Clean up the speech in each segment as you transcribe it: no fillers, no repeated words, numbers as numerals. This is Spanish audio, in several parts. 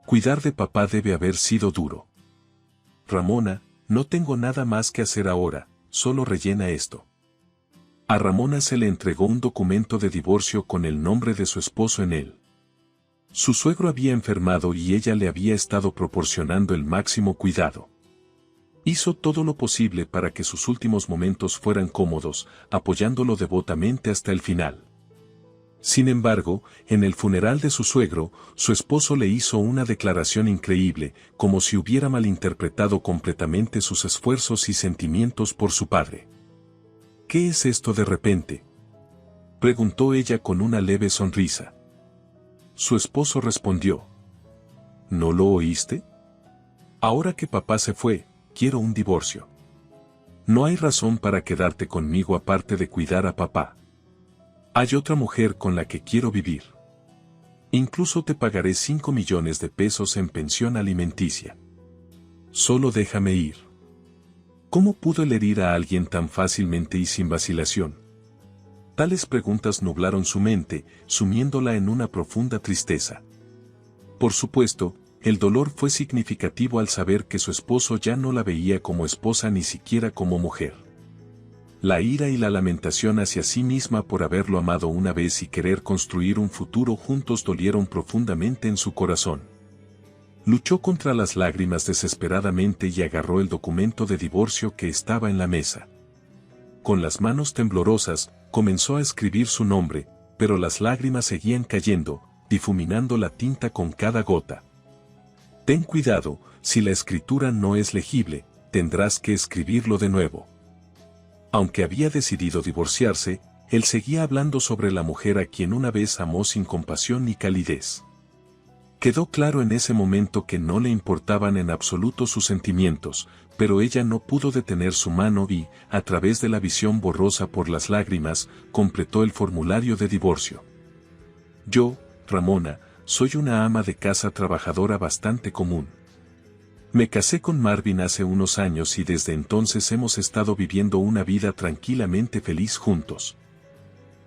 Cuidar de papá debe haber sido duro. Ramona, no tengo nada más que hacer ahora, solo rellena esto. A Ramona se le entregó un documento de divorcio con el nombre de su esposo en él. Su suegro había enfermado y ella le había estado proporcionando el máximo cuidado. Hizo todo lo posible para que sus últimos momentos fueran cómodos, apoyándolo devotamente hasta el final. Sin embargo, en el funeral de su suegro, su esposo le hizo una declaración increíble, como si hubiera malinterpretado completamente sus esfuerzos y sentimientos por su padre. ¿Qué es esto de repente?, preguntó ella con una leve sonrisa. Su esposo respondió: ¿no lo oíste? Ahora que papá se fue, quiero un divorcio. No hay razón para quedarte conmigo aparte de cuidar a papá. Hay otra mujer con la que quiero vivir. Incluso te pagaré 5 millones de pesos en pensión alimenticia. Solo déjame ir. ¿Cómo pudo él herir a alguien tan fácilmente y sin vacilación? Tales preguntas nublaron su mente, sumiéndola en una profunda tristeza. Por supuesto, el dolor fue significativo al saber que su esposo ya no la veía como esposa ni siquiera como mujer. La ira y la lamentación hacia sí misma por haberlo amado una vez y querer construir un futuro juntos dolieron profundamente en su corazón. Luchó contra las lágrimas desesperadamente y agarró el documento de divorcio que estaba en la mesa. Con las manos temblorosas, comenzó a escribir su nombre, pero las lágrimas seguían cayendo, difuminando la tinta con cada gota. Ten cuidado, si la escritura no es legible, tendrás que escribirlo de nuevo. Aunque había decidido divorciarse, él seguía hablando sobre la mujer a quien una vez amó sin compasión ni calidez. Quedó claro en ese momento que no le importaban en absoluto sus sentimientos, pero ella no pudo detener su mano y, a través de la visión borrosa por las lágrimas, completó el formulario de divorcio. Yo, Ramona, soy una ama de casa trabajadora bastante común. Me casé con Marvin hace unos años y desde entonces hemos estado viviendo una vida tranquilamente feliz juntos.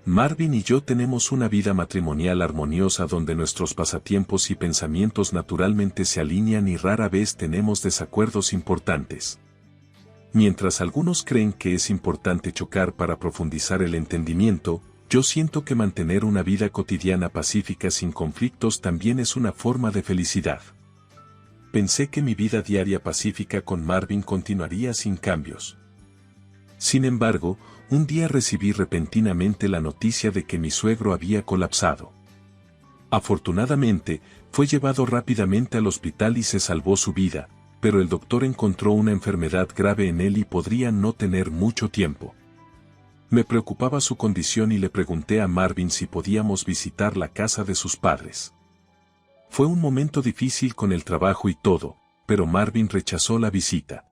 Marvin y yo tenemos una vida matrimonial armoniosa donde nuestros pasatiempos y pensamientos naturalmente se alinean y rara vez tenemos desacuerdos importantes. Mientras algunos creen que es importante chocar para profundizar el entendimiento, yo siento que mantener una vida cotidiana pacífica sin conflictos también es una forma de felicidad. Pensé que mi vida diaria pacífica con Marvin continuaría sin cambios. Sin embargo, un día recibí repentinamente la noticia de que mi suegro había colapsado. Afortunadamente, fue llevado rápidamente al hospital y se salvó su vida, pero el doctor encontró una enfermedad grave en él y podría no tener mucho tiempo. Me preocupaba su condición y le pregunté a Marvin si podíamos visitar la casa de sus padres. Fue un momento difícil con el trabajo y todo, pero Marvin rechazó la visita.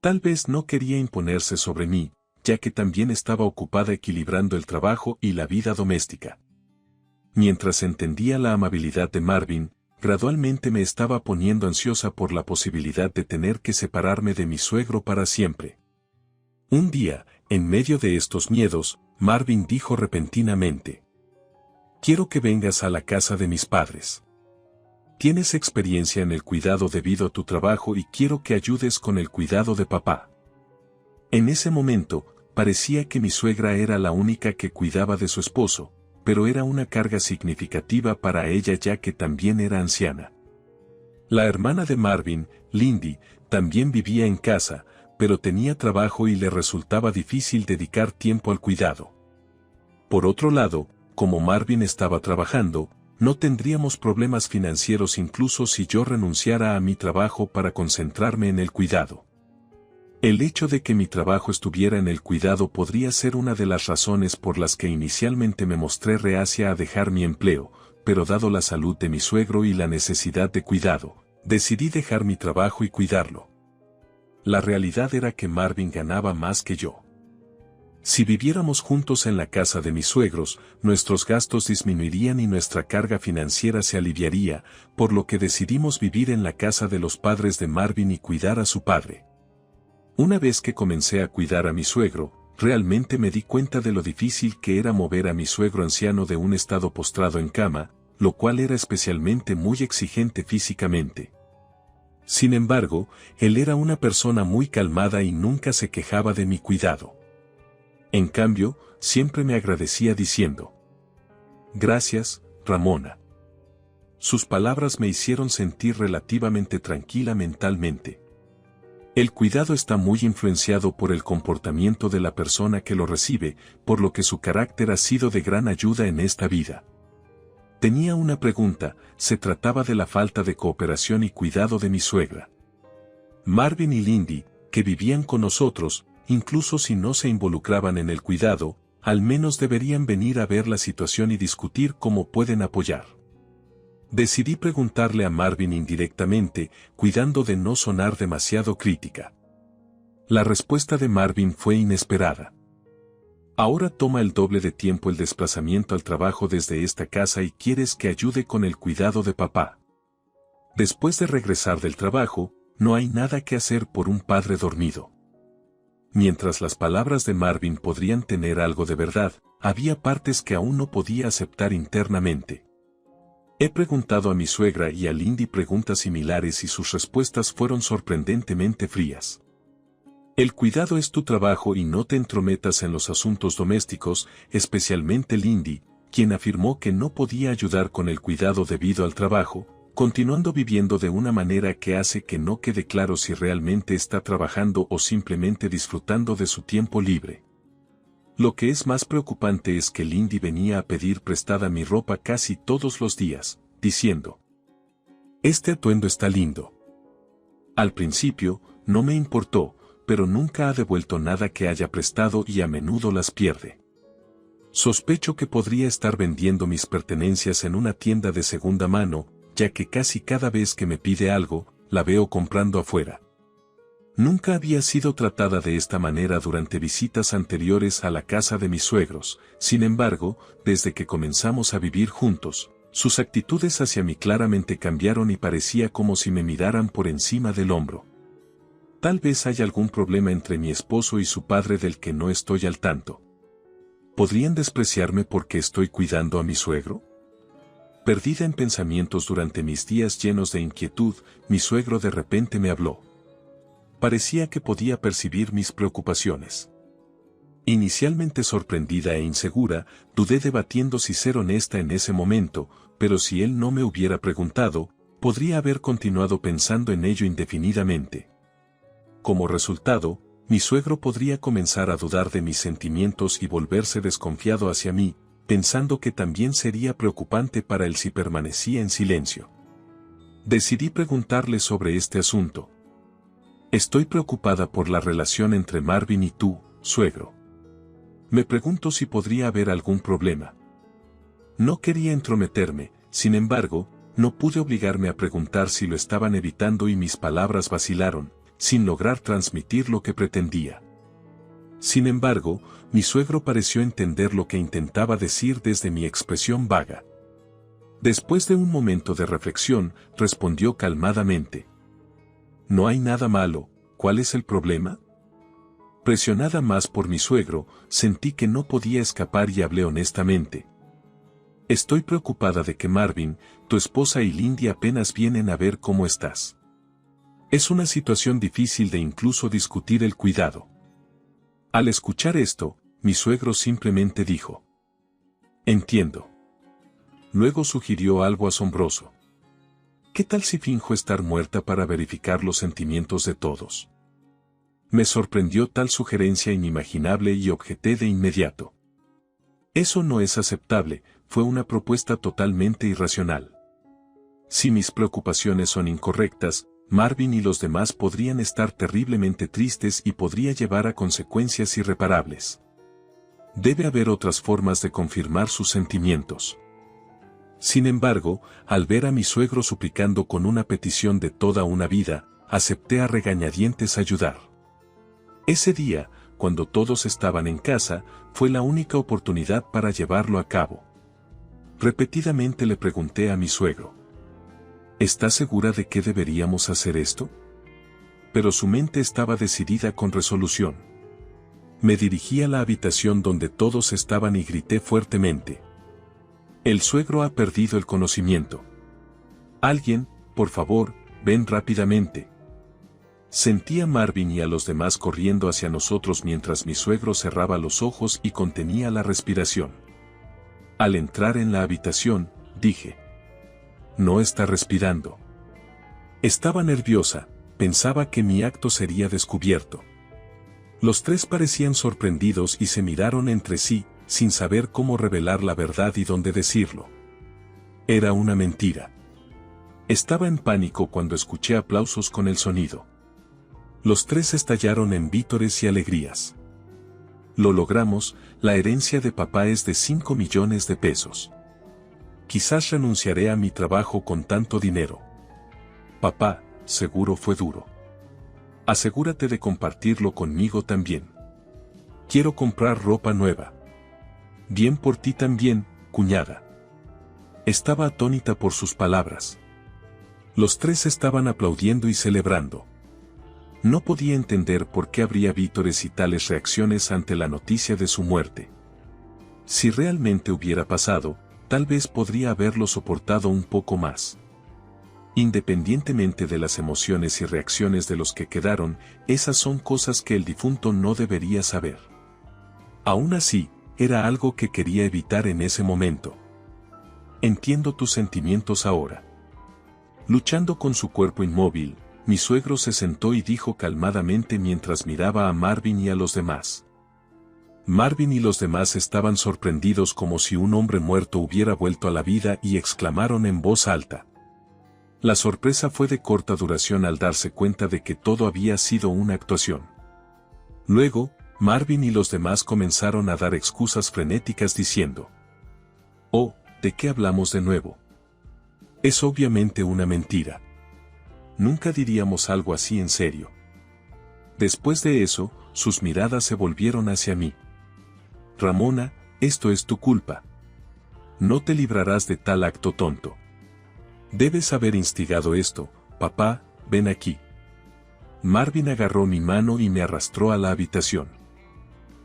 Tal vez no quería imponerse sobre mí, ya que también estaba ocupada equilibrando el trabajo y la vida doméstica. Mientras entendía la amabilidad de Marvin, gradualmente me estaba poniendo ansiosa por la posibilidad de tener que separarme de mi suegro para siempre. Un día, en medio de estos miedos, Marvin dijo repentinamente: «Quiero que vengas a la casa de mis padres. Tienes experiencia en el cuidado debido a tu trabajo y quiero que ayudes con el cuidado de papá». En ese momento, parecía que mi suegra era la única que cuidaba de su esposo, pero era una carga significativa para ella ya que también era anciana. La hermana de Marvin, Lindy, también vivía en casa, pero tenía trabajo y le resultaba difícil dedicar tiempo al cuidado. Por otro lado, como Marvin estaba trabajando, no tendríamos problemas financieros incluso si yo renunciara a mi trabajo para concentrarme en el cuidado. El hecho de que mi trabajo estuviera en el cuidado podría ser una de las razones por las que inicialmente me mostré reacia a dejar mi empleo, pero dado la salud de mi suegro y la necesidad de cuidado, decidí dejar mi trabajo y cuidarlo. La realidad era que Marvin ganaba más que yo. Si viviéramos juntos en la casa de mis suegros, nuestros gastos disminuirían y nuestra carga financiera se aliviaría, por lo que decidimos vivir en la casa de los padres de Marvin y cuidar a su padre. Una vez que comencé a cuidar a mi suegro, realmente me di cuenta de lo difícil que era mover a mi suegro anciano de un estado postrado en cama, lo cual era especialmente muy exigente físicamente. Sin embargo, él era una persona muy calmada y nunca se quejaba de mi cuidado. En cambio, siempre me agradecía diciendo: «Gracias, Ramona». Sus palabras me hicieron sentir relativamente tranquila mentalmente. El cuidado está muy influenciado por el comportamiento de la persona que lo recibe, por lo que su carácter ha sido de gran ayuda en esta vida. Tenía una pregunta, se trataba de la falta de cooperación y cuidado de mi suegra. Marvin y Lindy, que vivían con nosotros, incluso si no se involucraban en el cuidado, al menos deberían venir a ver la situación y discutir cómo pueden apoyar. Decidí preguntarle a Marvin indirectamente, cuidando de no sonar demasiado crítica. La respuesta de Marvin fue inesperada. «Ahora toma el doble de tiempo el desplazamiento al trabajo desde esta casa y quieres que ayude con el cuidado de papá. Después de regresar del trabajo, no hay nada que hacer por un padre dormido». Mientras las palabras de Marvin podrían tener algo de verdad, había partes que aún no podía aceptar internamente. He preguntado a mi suegra y a Lindy preguntas similares y sus respuestas fueron sorprendentemente frías. «El cuidado es tu trabajo y no te entrometas en los asuntos domésticos», especialmente Lindy, quien afirmó que no podía ayudar con el cuidado debido al trabajo, continuando viviendo de una manera que hace que no quede claro si realmente está trabajando o simplemente disfrutando de su tiempo libre. Lo que es más preocupante es que Lindy venía a pedir prestada mi ropa casi todos los días, diciendo: «Este atuendo está lindo». Al principio, no me importó, pero nunca ha devuelto nada que haya prestado y a menudo las pierde. Sospecho que podría estar vendiendo mis pertenencias en una tienda de segunda mano, ya que casi cada vez que me pide algo, la veo comprando afuera. Nunca había sido tratada de esta manera durante visitas anteriores a la casa de mis suegros, sin embargo, desde que comenzamos a vivir juntos, sus actitudes hacia mí claramente cambiaron y parecía como si me miraran por encima del hombro. Tal vez haya algún problema entre mi esposo y su padre del que no estoy al tanto. ¿Podrían despreciarme porque estoy cuidando a mi suegro? Perdida en pensamientos durante mis días llenos de inquietud, mi suegro de repente me habló. Parecía que podía percibir mis preocupaciones. Inicialmente sorprendida e insegura, dudé debatiendo si ser honesta en ese momento, pero si él no me hubiera preguntado, podría haber continuado pensando en ello indefinidamente. Como resultado, mi suegro podría comenzar a dudar de mis sentimientos y volverse desconfiado hacia mí, pensando que también sería preocupante para él si permanecía en silencio. Decidí preguntarle sobre este asunto. «Estoy preocupada por la relación entre Marvin y tú, suegro. Me pregunto si podría haber algún problema». No quería entrometerme, sin embargo, no pude obligarme a preguntar si lo estaban evitando y mis palabras vacilaron, sin lograr transmitir lo que pretendía. Sin embargo, mi suegro pareció entender lo que intentaba decir desde mi expresión vaga. Después de un momento de reflexión, respondió calmadamente: «No hay nada malo, ¿cuál es el problema?». Presionada más por mi suegro, sentí que no podía escapar y hablé honestamente. «Estoy preocupada de que Marvin, tu esposa y Lindy apenas vienen a ver cómo estás. Es una situación difícil de incluso discutir el cuidado». Al escuchar esto, mi suegro simplemente dijo: «Entiendo». Luego sugirió algo asombroso: «¿Qué tal si finjo estar muerta para verificar los sentimientos de todos?». Me sorprendió tal sugerencia inimaginable y objeté de inmediato: «Eso no es aceptable, fue una propuesta totalmente irracional. Si mis preocupaciones son incorrectas, Marvin y los demás podrían estar terriblemente tristes y podría llevar a consecuencias irreparables. Debe haber otras formas de confirmar sus sentimientos». Sin embargo, al ver a mi suegro suplicando con una petición de toda una vida, acepté a regañadientes ayudar. Ese día, cuando todos estaban en casa, fue la única oportunidad para llevarlo a cabo. Repetidamente le pregunté a mi suegro: ¿estás segura de que deberíamos hacer esto? Pero su mente estaba decidida con resolución. Me dirigí a la habitación donde todos estaban y grité fuertemente: El suegro ha perdido el conocimiento. Alguien, por favor, ven rápidamente. Sentí a Marvin y a los demás corriendo hacia nosotros mientras mi suegro cerraba los ojos y contenía la respiración. Al entrar en la habitación, dije: no está respirando. Estaba nerviosa, pensaba que mi acto sería descubierto. Los tres parecían sorprendidos y se miraron entre sí, sin saber cómo revelar la verdad y dónde decirlo. Era una mentira. Estaba en pánico cuando escuché aplausos con el sonido. Los tres estallaron en vítores y alegrías. Lo logramos, la herencia de papá es de 5 millones de pesos. Quizás renunciaré a mi trabajo con tanto dinero. Papá, seguro fue duro. Asegúrate de compartirlo conmigo también. Quiero comprar ropa nueva. Bien por ti también, cuñada. Estaba atónita por sus palabras. Los tres estaban aplaudiendo y celebrando. No podía entender por qué habría vítores y tales reacciones ante la noticia de su muerte. Si realmente hubiera pasado, tal vez podría haberlo soportado un poco más. Independientemente de las emociones y reacciones de los que quedaron, esas son cosas que el difunto no debería saber. Aún así, era algo que quería evitar en ese momento. Entiendo tus sentimientos ahora. Luchando con su cuerpo inmóvil, mi suegro se sentó y dijo calmadamente mientras miraba a Marvin y a los demás. Marvin y los demás estaban sorprendidos como si un hombre muerto hubiera vuelto a la vida y exclamaron en voz alta. La sorpresa fue de corta duración al darse cuenta de que todo había sido una actuación. Luego, Marvin y los demás comenzaron a dar excusas frenéticas diciendo: «Oh, ¿de qué hablamos de nuevo? Es obviamente una mentira. Nunca diríamos algo así en serio». Después de eso, sus miradas se volvieron hacia mí. «Ramona, esto es tu culpa. No te librarás de tal acto tonto. Debes haber instigado esto, papá, ven aquí». Marvin agarró mi mano y me arrastró a la habitación.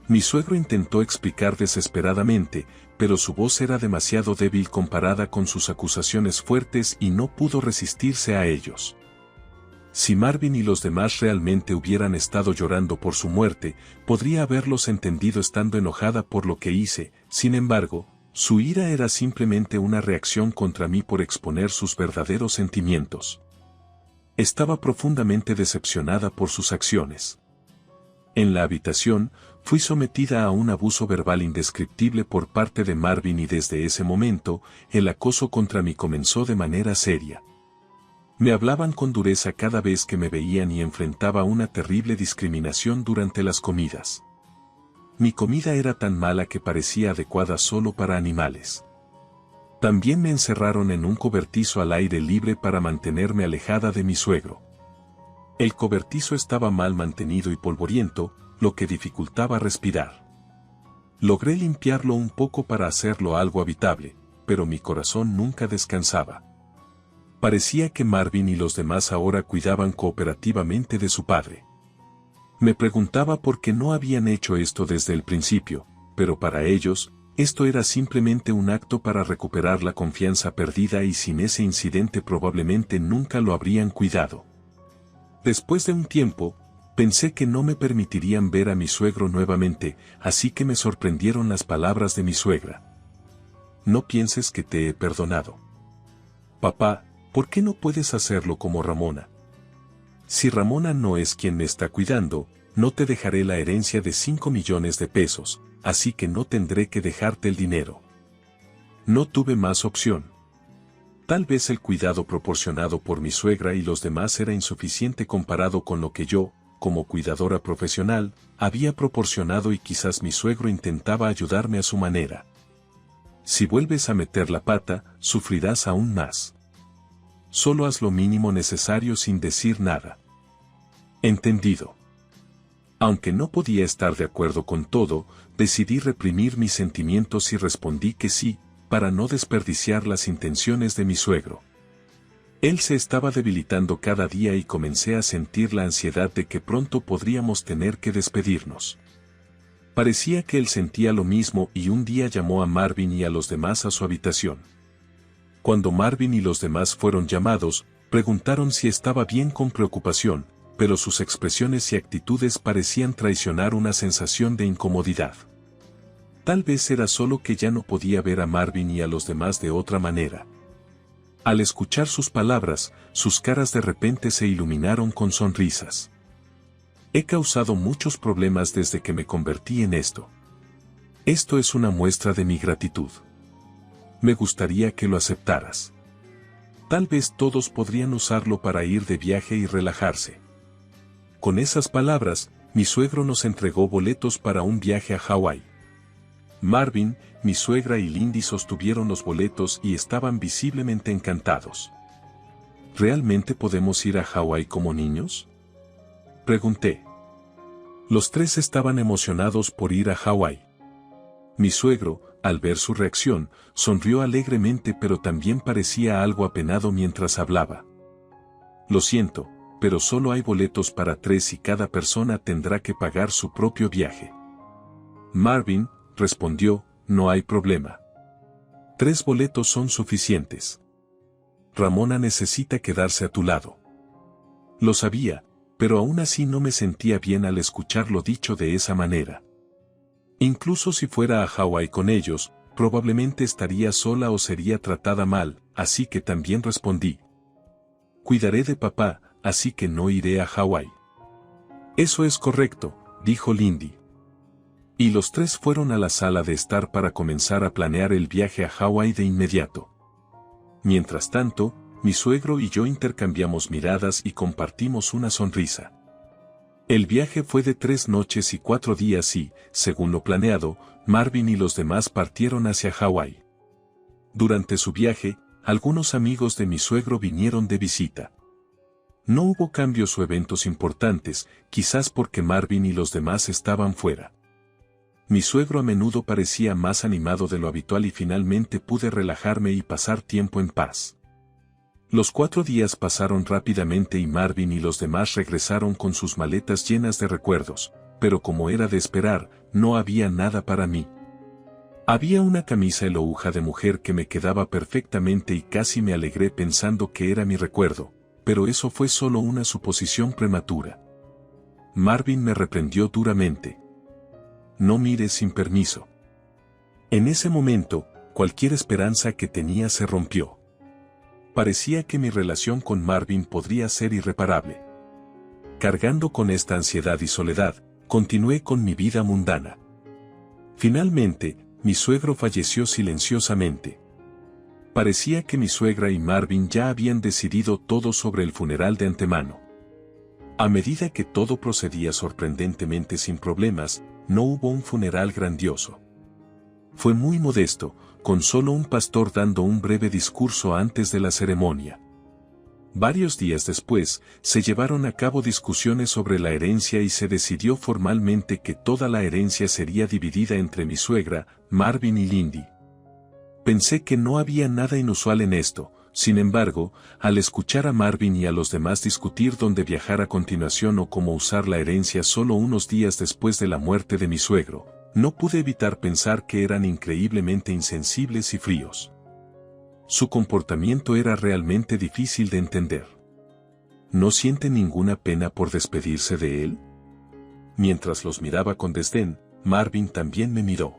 Mi suegro intentó explicar desesperadamente, pero su voz era demasiado débil comparada con sus acusaciones fuertes y no pudo resistirse a ellos. Si Marvin y los demás realmente hubieran estado llorando por su muerte, podría haberlos entendido estando enojada por lo que hice. Sin embargo, su ira era simplemente una reacción contra mí por exponer sus verdaderos sentimientos. Estaba profundamente decepcionada por sus acciones. En la habitación, fui sometida a un abuso verbal indescriptible por parte de Marvin y desde ese momento, el acoso contra mí comenzó de manera seria. Me hablaban con dureza cada vez que me veían y enfrentaba una terrible discriminación durante las comidas. Mi comida era tan mala que parecía adecuada solo para animales. También me encerraron en un cobertizo al aire libre para mantenerme alejada de mi suegro. El cobertizo estaba mal mantenido y polvoriento, lo que dificultaba respirar. Logré limpiarlo un poco para hacerlo algo habitable, pero mi corazón nunca descansaba. Parecía que Marvin y los demás ahora cuidaban cooperativamente de su padre. Me preguntaba por qué no habían hecho esto desde el principio, pero para ellos, esto era simplemente un acto para recuperar la confianza perdida y sin ese incidente probablemente nunca lo habrían cuidado. Después de un tiempo, pensé que no me permitirían ver a mi suegro nuevamente, así que me sorprendieron las palabras de mi suegra. «No pienses que te he perdonado. Papá, ¿por qué no puedes hacerlo como Ramona? Si Ramona no es quien me está cuidando, no te dejaré la herencia de 5 millones de pesos, así que no tendré que dejarte el dinero». No tuve más opción. Tal vez el cuidado proporcionado por mi suegra y los demás era insuficiente comparado con lo que yo, como cuidadora profesional, había proporcionado y quizás mi suegro intentaba ayudarme a su manera. Si vuelves a meter la pata, sufrirás aún más. Solo haz lo mínimo necesario sin decir nada. Entendido. Aunque no podía estar de acuerdo con todo, decidí reprimir mis sentimientos y respondí que sí, para no desperdiciar las intenciones de mi suegro. Él se estaba debilitando cada día y comencé a sentir la ansiedad de que pronto podríamos tener que despedirnos. Parecía que él sentía lo mismo y un día llamó a Marvin y a los demás a su habitación. Cuando Marvin y los demás fueron llamados, preguntaron si estaba bien con preocupación, pero sus expresiones y actitudes parecían traicionar una sensación de incomodidad. Tal vez era solo que ya no podía ver a Marvin y a los demás de otra manera. Al escuchar sus palabras, sus caras de repente se iluminaron con sonrisas. He causado muchos problemas desde que me convertí en esto. Esto es una muestra de mi gratitud. Me gustaría que lo aceptaras. Tal vez todos podrían usarlo para ir de viaje y relajarse. Con esas palabras, mi suegro nos entregó boletos para un viaje a Hawái. Marvin, mi suegra y Lindy sostuvieron los boletos y estaban visiblemente encantados. ¿Realmente podemos ir a Hawái como niños?, pregunté. Los tres estaban emocionados por ir a Hawái. Mi suegro, al ver su reacción, sonrió alegremente pero también parecía algo apenado mientras hablaba. Lo siento, pero solo hay boletos para 3 y cada persona tendrá que pagar su propio viaje. Marvin respondió, no hay problema. 3 boletos son suficientes. Ramona necesita quedarse a tu lado. Lo sabía, pero aún así no me sentía bien al escucharlo dicho de esa manera. Incluso si fuera a Hawái con ellos, probablemente estaría sola o sería tratada mal, así que también respondí. Cuidaré de papá, así que no iré a Hawái. Eso es correcto, dijo Lindy. Y los tres fueron a la sala de estar para comenzar a planear el viaje a Hawái de inmediato. Mientras tanto, mi suegro y yo intercambiamos miradas y compartimos una sonrisa. El viaje fue de 3 noches y 4 días y, según lo planeado, Marvin y los demás partieron hacia Hawái. Durante su viaje, algunos amigos de mi suegro vinieron de visita. No hubo cambios o eventos importantes, quizás porque Marvin y los demás estaban fuera. Mi suegro a menudo parecía más animado de lo habitual y finalmente pude relajarme y pasar tiempo en paz. Los 4 días pasaron rápidamente y Marvin y los demás regresaron con sus maletas llenas de recuerdos, pero como era de esperar, no había nada para mí. Había una camisa elouja de mujer que me quedaba perfectamente y casi me alegré pensando que era mi recuerdo, pero eso fue solo una suposición prematura. Marvin me reprendió duramente. No mires sin permiso. En ese momento, cualquier esperanza que tenía se rompió. Parecía que mi relación con Marvin podría ser irreparable. Cargando con esta ansiedad y soledad, continué con mi vida mundana. Finalmente, mi suegro falleció silenciosamente. Parecía que mi suegra y Marvin ya habían decidido todo sobre el funeral de antemano. A medida que todo procedía sorprendentemente sin problemas, no hubo un funeral grandioso. Fue muy modesto, con solo un pastor dando un breve discurso antes de la ceremonia. Varios días después, se llevaron a cabo discusiones sobre la herencia y se decidió formalmente que toda la herencia sería dividida entre mi suegra, Marvin y Lindy. Pensé que no había nada inusual en esto, sin embargo, al escuchar a Marvin y a los demás discutir dónde viajar a continuación o cómo usar la herencia solo unos días después de la muerte de mi suegro, no pude evitar pensar que eran increíblemente insensibles y fríos. Su comportamiento era realmente difícil de entender. ¿No siente ninguna pena por despedirse de él? Mientras los miraba con desdén, Marvin también me miró.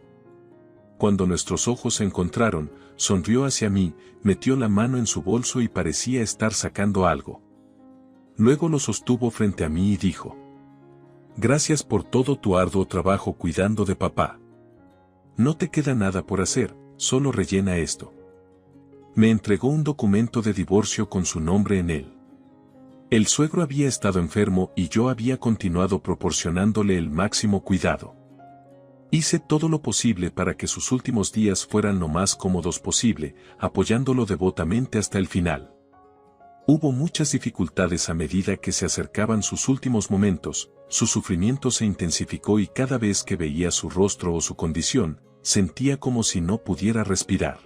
Cuando nuestros ojos se encontraron, sonrió hacia mí, metió la mano en su bolso y parecía estar sacando algo. Luego lo sostuvo frente a mí y dijo: Gracias por todo tu arduo trabajo cuidando de papá. No te queda nada por hacer, solo rellena esto. Me entregó un documento de divorcio con su nombre en él. El suegro había estado enfermo y yo había continuado proporcionándole el máximo cuidado. Hice todo lo posible para que sus últimos días fueran lo más cómodos posible, apoyándolo devotamente hasta el final. Hubo muchas dificultades a medida que se acercaban sus últimos momentos, su sufrimiento se intensificó y cada vez que veía su rostro o su condición, sentía como si no pudiera respirar.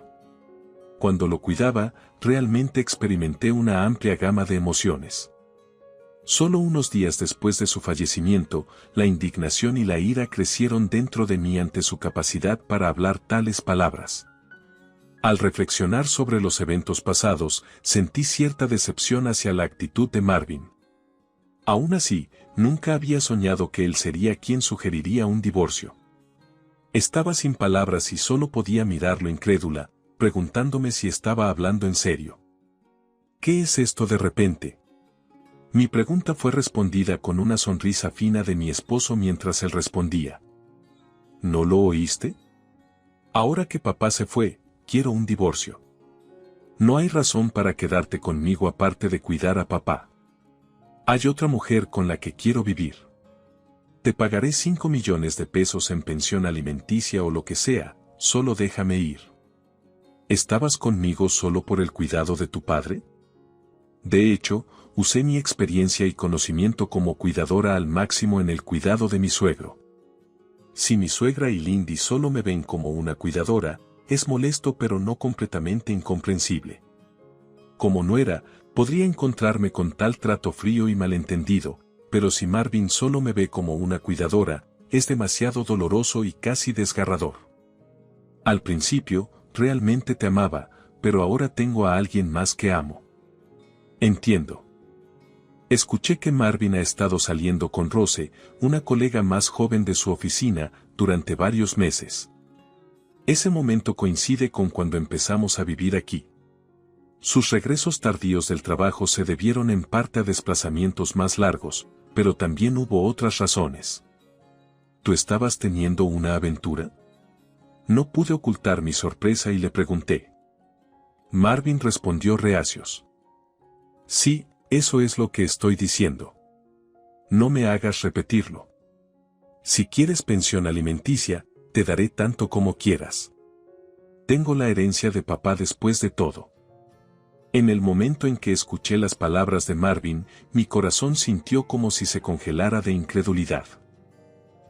Cuando lo cuidaba, realmente experimenté una amplia gama de emociones. Solo unos días después de su fallecimiento, la indignación y la ira crecieron dentro de mí ante su capacidad para hablar tales palabras. Al reflexionar sobre los eventos pasados, sentí cierta decepción hacia la actitud de Marvin. Aún así, nunca había soñado que él sería quien sugeriría un divorcio. Estaba sin palabras y solo podía mirarlo incrédula, preguntándome si estaba hablando en serio. ¿Qué es esto de repente? Mi pregunta fue respondida con una sonrisa fina de mi esposo mientras él respondía. ¿No lo oíste? Ahora que papá se fue, quiero un divorcio. No hay razón para quedarte conmigo aparte de cuidar a papá. Hay otra mujer con la que quiero vivir. Te pagaré 5 millones de pesos en pensión alimenticia o lo que sea, solo déjame ir. ¿Estabas conmigo solo por el cuidado de tu padre? De hecho, usé mi experiencia y conocimiento como cuidadora al máximo en el cuidado de mi suegro. Si mi suegra y Lindy solo me ven como una cuidadora, es molesto pero no completamente incomprensible. Como nuera, podría encontrarme con tal trato frío y malentendido, pero si Marvin solo me ve como una cuidadora, es demasiado doloroso y casi desgarrador. Al principio, realmente te amaba, pero ahora tengo a alguien más que amo. Entiendo. Escuché que Marvin ha estado saliendo con Rose, una colega más joven de su oficina, durante varios meses. Ese momento coincide con cuando empezamos a vivir aquí. Sus regresos tardíos del trabajo se debieron en parte a desplazamientos más largos, pero también hubo otras razones. ¿Tú estabas teniendo una aventura? No pude ocultar mi sorpresa y le pregunté. Marvin respondió reacios. Sí, eso es lo que estoy diciendo. No me hagas repetirlo. Si quieres pensión alimenticia, te daré tanto como quieras. Tengo la herencia de papá después de todo. En el momento en que escuché las palabras de Marvin, mi corazón sintió como si se congelara de incredulidad.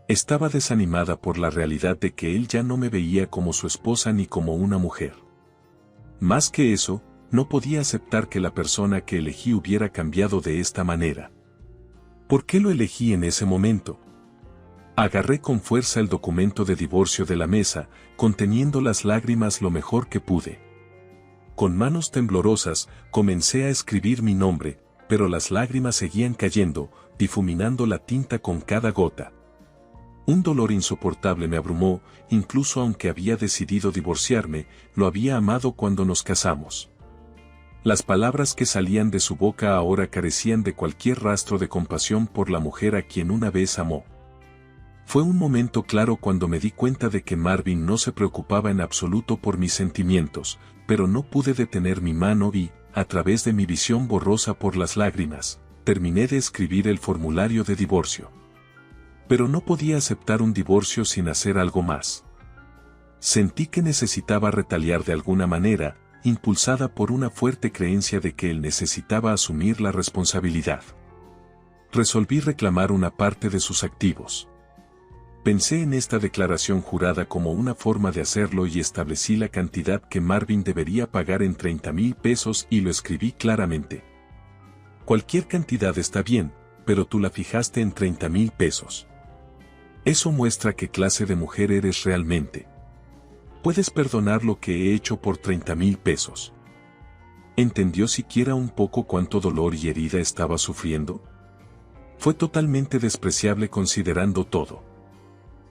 Estaba desanimada por la realidad de que él ya no me veía como su esposa ni como una mujer. Más que eso, no podía aceptar que la persona que elegí hubiera cambiado de esta manera. ¿Por qué lo elegí en ese momento? Agarré con fuerza el documento de divorcio de la mesa, conteniendo las lágrimas lo mejor que pude. Con manos temblorosas, comencé a escribir mi nombre, pero las lágrimas seguían cayendo, difuminando la tinta con cada gota. Un dolor insoportable me abrumó, incluso aunque había decidido divorciarme, lo había amado cuando nos casamos. Las palabras que salían de su boca ahora carecían de cualquier rastro de compasión por la mujer a quien una vez amó. Fue un momento claro cuando me di cuenta de que Marvin no se preocupaba en absoluto por mis sentimientos, pero no pude detener mi mano y, a través de mi visión borrosa por las lágrimas, terminé de escribir el formulario de divorcio. Pero no podía aceptar un divorcio sin hacer algo más. Sentí que necesitaba retaliar de alguna manera, impulsada por una fuerte creencia de que él necesitaba asumir la responsabilidad. Resolví reclamar una parte de sus activos. Pensé en esta declaración jurada como una forma de hacerlo y establecí la cantidad que Marvin debería pagar en 30,000 pesos y lo escribí claramente. Cualquier cantidad está bien, pero tú la fijaste en 30,000 pesos. Eso muestra qué clase de mujer eres realmente. ¿Puedes perdonar lo que he hecho por 30,000 pesos? ¿Entendió siquiera un poco cuánto dolor y herida estaba sufriendo? Fue totalmente despreciable considerando todo.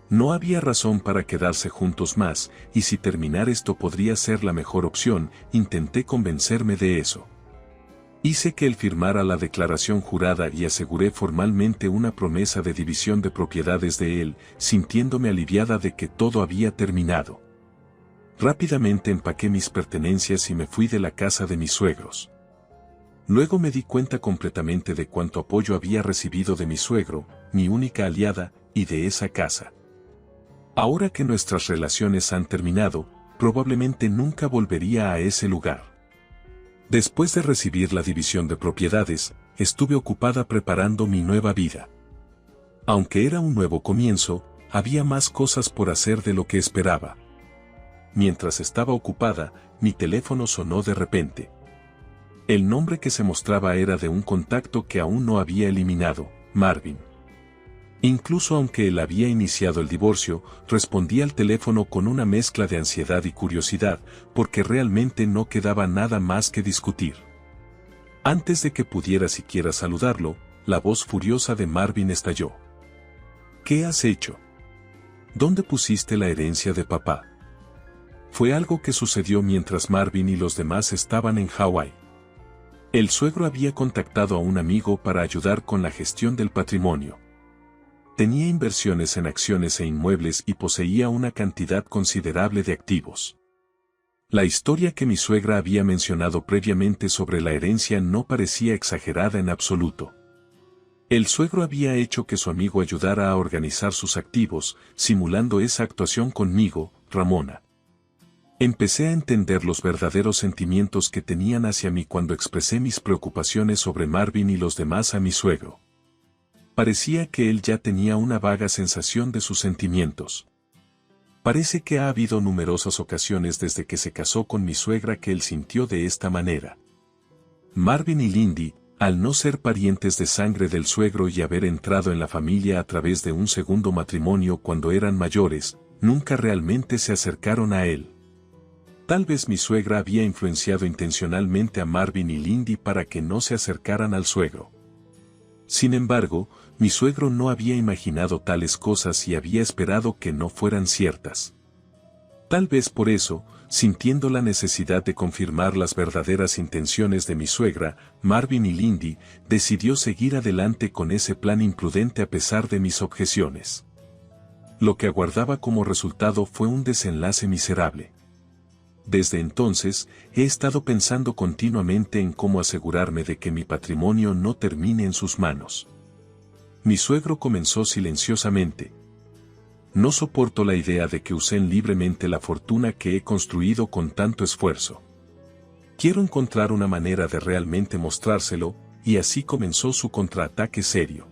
No había razón para quedarse juntos más, y si terminar esto podría ser la mejor opción, intenté convencerme de eso. Hice que él firmara la declaración jurada y aseguré formalmente una promesa de división de propiedades de él, sintiéndome aliviada de que todo había terminado. Rápidamente empaqué mis pertenencias y me fui de la casa de mis suegros. Luego me di cuenta completamente de cuánto apoyo había recibido de mi suegro, mi única aliada, y de esa casa. Ahora que nuestras relaciones han terminado, probablemente nunca volvería a ese lugar. Después de recibir la división de propiedades, estuve ocupada preparando mi nueva vida. Aunque era un nuevo comienzo, había más cosas por hacer de lo que esperaba. Mientras estaba ocupada, mi teléfono sonó de repente. El nombre que se mostraba era de un contacto que aún no había eliminado, Marvin. Incluso aunque él había iniciado el divorcio, respondía al teléfono con una mezcla de ansiedad y curiosidad, porque realmente no quedaba nada más que discutir. Antes de que pudiera siquiera saludarlo, la voz furiosa de Marvin estalló. ¿Qué has hecho? ¿Dónde pusiste la herencia de papá? Fue algo que sucedió mientras Marvin y los demás estaban en Hawái. El suegro había contactado a un amigo para ayudar con la gestión del patrimonio. Tenía inversiones en acciones e inmuebles y poseía una cantidad considerable de activos. La historia que mi suegra había mencionado previamente sobre la herencia no parecía exagerada en absoluto. El suegro había hecho que su amigo ayudara a organizar sus activos, simulando esa actuación conmigo, Ramona. Empecé a entender los verdaderos sentimientos que tenían hacia mí cuando expresé mis preocupaciones sobre Marvin y los demás a mi suegro. Parecía que él ya tenía una vaga sensación de sus sentimientos. Parece que ha habido numerosas ocasiones desde que se casó con mi suegra que él sintió de esta manera. Marvin y Lindy, al no ser parientes de sangre del suegro y haber entrado en la familia a través de un segundo matrimonio cuando eran mayores, nunca realmente se acercaron a él. Tal vez mi suegra había influenciado intencionalmente a Marvin y Lindy para que no se acercaran al suegro. Sin embargo, mi suegro no había imaginado tales cosas y había esperado que no fueran ciertas. Tal vez por eso, sintiendo la necesidad de confirmar las verdaderas intenciones de mi suegra, Marvin y Lindy, decidió seguir adelante con ese plan imprudente a pesar de mis objeciones. Lo que aguardaba como resultado fue un desenlace miserable. Desde entonces, he estado pensando continuamente en cómo asegurarme de que mi patrimonio no termine en sus manos. Mi suegro comenzó silenciosamente. No soporto la idea de que usen libremente la fortuna que he construido con tanto esfuerzo. Quiero encontrar una manera de realmente mostrárselo, y así comenzó su contraataque serio.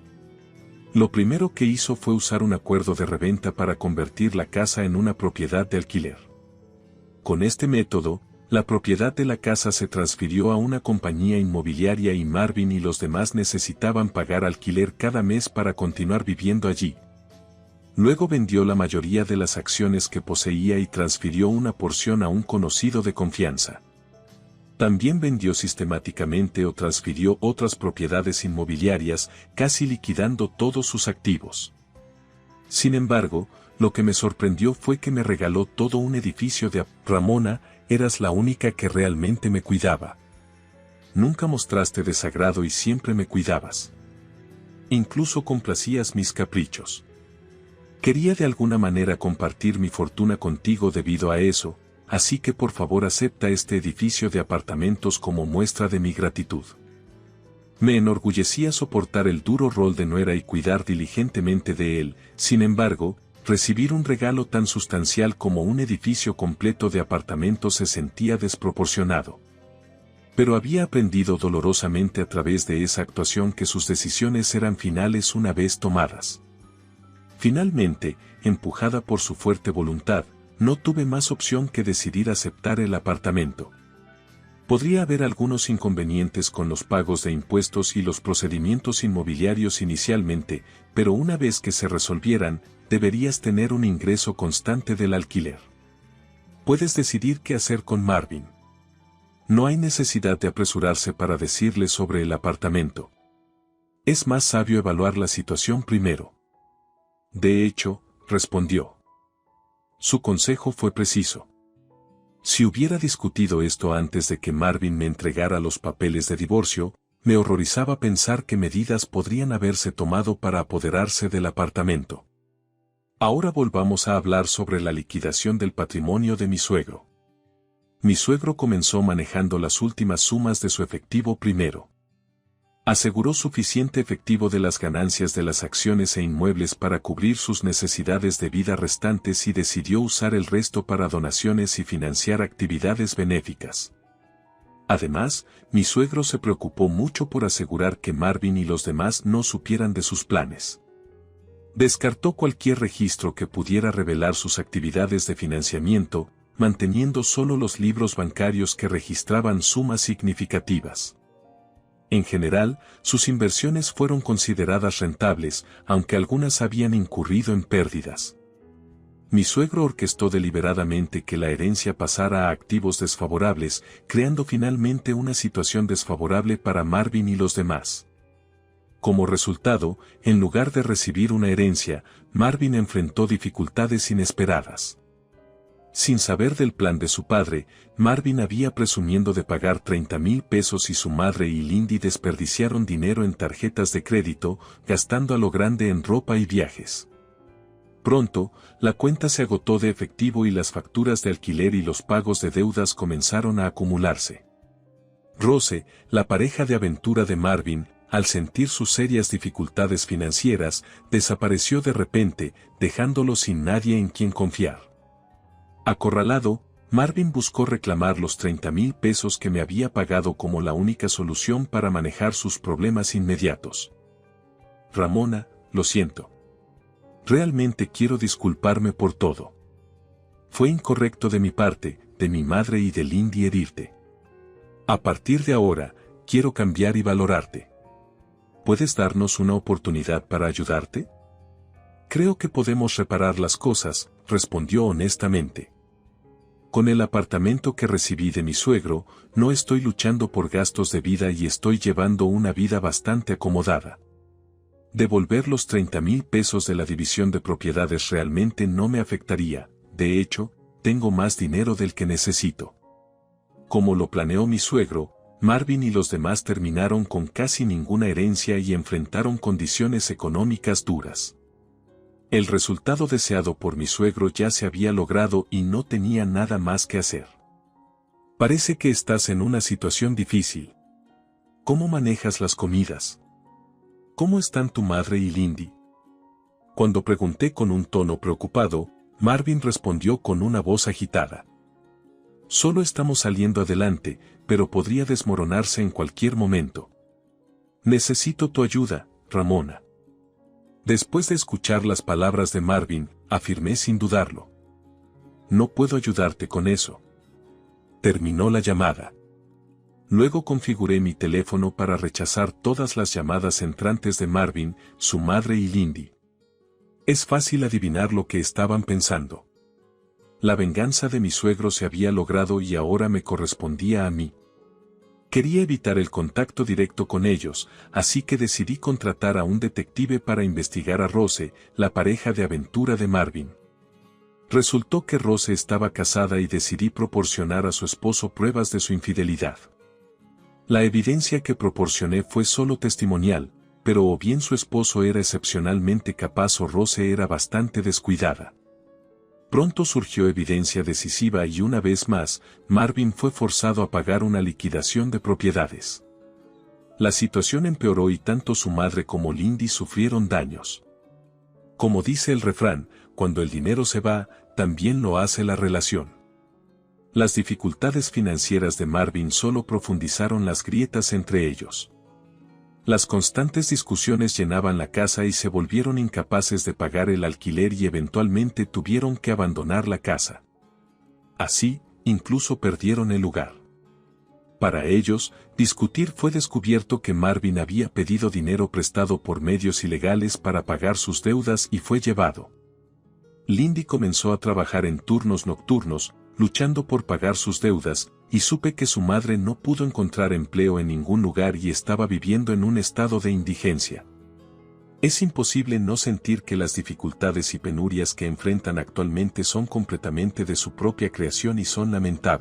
Lo primero que hizo fue usar un acuerdo de reventa para convertir la casa en una propiedad de alquiler. Con este método, la propiedad de la casa se transfirió a una compañía inmobiliaria y Marvin y los demás necesitaban pagar alquiler cada mes para continuar viviendo allí. Luego vendió la mayoría de las acciones que poseía y transfirió una porción a un conocido de confianza. También vendió sistemáticamente o transfirió otras propiedades inmobiliarias, casi liquidando todos sus activos. Sin embargo, lo que me sorprendió fue que me regaló todo un edificio de Ramona, eras la única que realmente me cuidaba. Nunca mostraste desagrado y siempre me cuidabas. Incluso complacías mis caprichos. Quería de alguna manera compartir mi fortuna contigo debido a eso, así que por favor acepta este edificio de apartamentos como muestra de mi gratitud. Me enorgullecía soportar el duro rol de nuera y cuidar diligentemente de él, sin embargo, recibir un regalo tan sustancial como un edificio completo de apartamentos se sentía desproporcionado. Pero había aprendido dolorosamente a través de esa actuación que sus decisiones eran finales una vez tomadas. Finalmente, empujada por su fuerte voluntad, no tuve más opción que decidir aceptar el apartamento. Podría haber algunos inconvenientes con los pagos de impuestos y los procedimientos inmobiliarios inicialmente, pero una vez que se resolvieran, deberías tener un ingreso constante del alquiler. Puedes decidir qué hacer con Marvin. No hay necesidad de apresurarse para decirle sobre el apartamento. Es más sabio evaluar la situación primero. De hecho, respondió. Su consejo fue preciso. Si hubiera discutido esto antes de que Marvin me entregara los papeles de divorcio, me horrorizaba pensar qué medidas podrían haberse tomado para apoderarse del apartamento. Ahora volvamos a hablar sobre la liquidación del patrimonio de mi suegro. Mi suegro comenzó manejando las últimas sumas de su efectivo primero. Aseguró suficiente efectivo de las ganancias de las acciones e inmuebles para cubrir sus necesidades de vida restantes y decidió usar el resto para donaciones y financiar actividades benéficas. Además, mi suegro se preocupó mucho por asegurar que Marvin y los demás no supieran de sus planes. Descartó cualquier registro que pudiera revelar sus actividades de financiamiento, manteniendo solo los libros bancarios que registraban sumas significativas. En general, sus inversiones fueron consideradas rentables, aunque algunas habían incurrido en pérdidas. Mi suegro orquestó deliberadamente que la herencia pasara a activos desfavorables, creando finalmente una situación desfavorable para Marvin y los demás. Como resultado, en lugar de recibir una herencia, Marvin enfrentó dificultades inesperadas. Sin saber del plan de su padre, Marvin había presumiendo de pagar 30,000 pesos y su madre y Lindy desperdiciaron dinero en tarjetas de crédito, gastando a lo grande en ropa y viajes. Pronto, la cuenta se agotó de efectivo y las facturas de alquiler y los pagos de deudas comenzaron a acumularse. Rose, la pareja de aventura de Marvin, al sentir sus serias dificultades financieras, desapareció de repente, dejándolo sin nadie en quien confiar. Acorralado, Marvin buscó reclamar los 30,000 pesos que me había pagado como la única solución para manejar sus problemas inmediatos. Ramona, lo siento. Realmente quiero disculparme por todo. Fue incorrecto de mi parte, de mi madre y de Lindy herirte. A partir de ahora, quiero cambiar y valorarte. ¿Puedes darnos una oportunidad para ayudarte? Creo que podemos reparar las cosas, respondió honestamente. Con el apartamento que recibí de mi suegro, no estoy luchando por gastos de vida y estoy llevando una vida bastante acomodada. Devolver los 30,000 pesos de la división de propiedades realmente no me afectaría, de hecho, tengo más dinero del que necesito. Como lo planeó mi suegro, Marvin y los demás terminaron con casi ninguna herencia y enfrentaron condiciones económicas duras. El resultado deseado por mi suegro ya se había logrado y no tenía nada más que hacer. Parece que estás en una situación difícil. ¿Cómo manejas las comidas? ¿Cómo están tu madre y Lindy? Cuando pregunté con un tono preocupado, Marvin respondió con una voz agitada. Solo estamos saliendo adelante, pero podría desmoronarse en cualquier momento. Necesito tu ayuda, Ramona. Después de escuchar las palabras de Marvin, afirmé sin dudarlo. No puedo ayudarte con eso. Terminó la llamada. Luego configuré mi teléfono para rechazar todas las llamadas entrantes de Marvin, su madre y Lindy. Es fácil adivinar lo que estaban pensando. La venganza de mi suegro se había logrado y ahora me correspondía a mí. Quería evitar el contacto directo con ellos, así que decidí contratar a un detective para investigar a Rose, la pareja de aventura de Marvin. Resultó que Rose estaba casada y decidí proporcionar a su esposo pruebas de su infidelidad. La evidencia que proporcioné fue solo testimonial, pero o bien su esposo era excepcionalmente capaz o Rose era bastante descuidada. Pronto surgió evidencia decisiva y una vez más, Marvin fue forzado a pagar una liquidación de propiedades. La situación empeoró y tanto su madre como Lindy sufrieron daños. Como dice el refrán, cuando el dinero se va, también lo hace la relación. Las dificultades financieras de Marvin solo profundizaron las grietas entre ellos. Las constantes discusiones llenaban la casa y se volvieron incapaces de pagar el alquiler y eventualmente tuvieron que abandonar la casa. Así, incluso perdieron el lugar. Para ellos, discutir fue descubierto que Marvin había pedido dinero prestado por medios ilegales para pagar sus deudas y fue llevado. Lindy comenzó a trabajar en turnos nocturnos, luchando por pagar sus deudas, y supe que su madre no pudo encontrar empleo en ningún lugar y estaba viviendo en un estado de indigencia. Es imposible no sentir que las dificultades y penurias que enfrentan actualmente son completamente de su propia creación y son lamentables.